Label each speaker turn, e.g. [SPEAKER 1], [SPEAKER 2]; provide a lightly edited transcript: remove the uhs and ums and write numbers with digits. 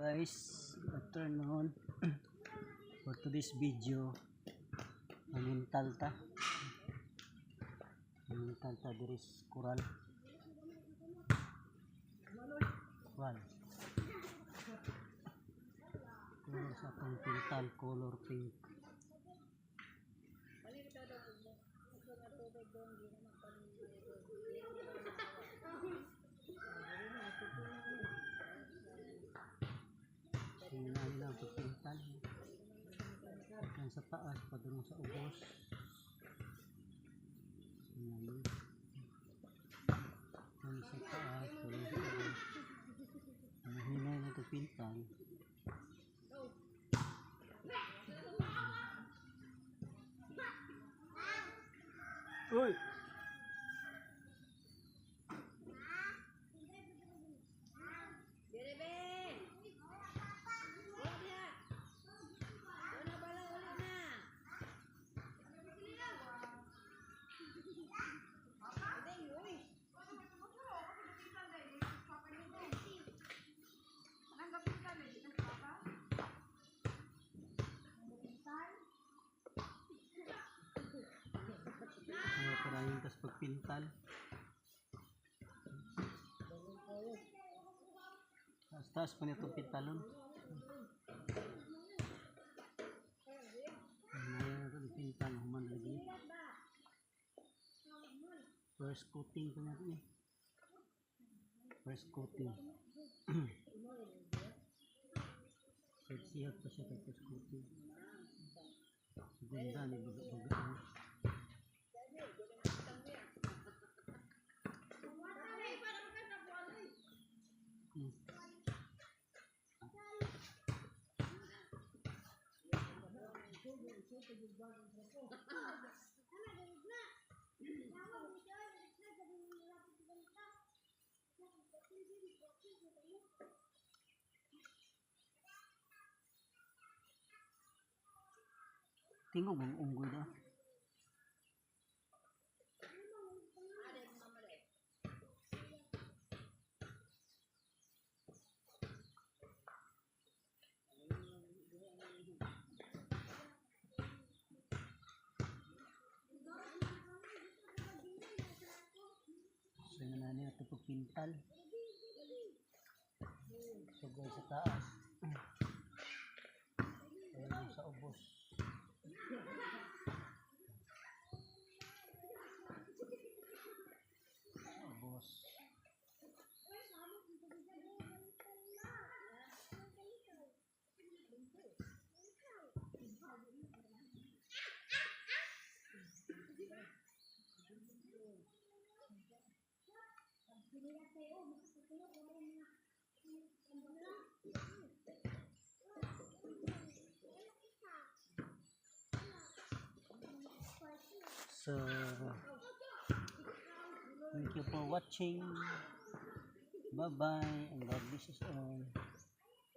[SPEAKER 1] Guys, good afternoon. For today's video, mental ta there is coral sa atong pintal color pink. Hinahin lang ito pintal hanggang sa taas padung sa ubos. Hinahin hanggang sa taas padung sa ubos. Hinahin lang ito pintal. Uy! Parahin tas pagpintal. Taas pa nito pintalon. Ngayon ito yung pintal human lagi. First coating ko natin eh. First coating. Siyat pa siya kay first coating. Ganda ni baga-baga. Tingog ang unggoy daw. So yun na niya ito pintal. Sugay sa taas. Ayan sa ubos. So, thank you for watching. Bye bye and God bless us all.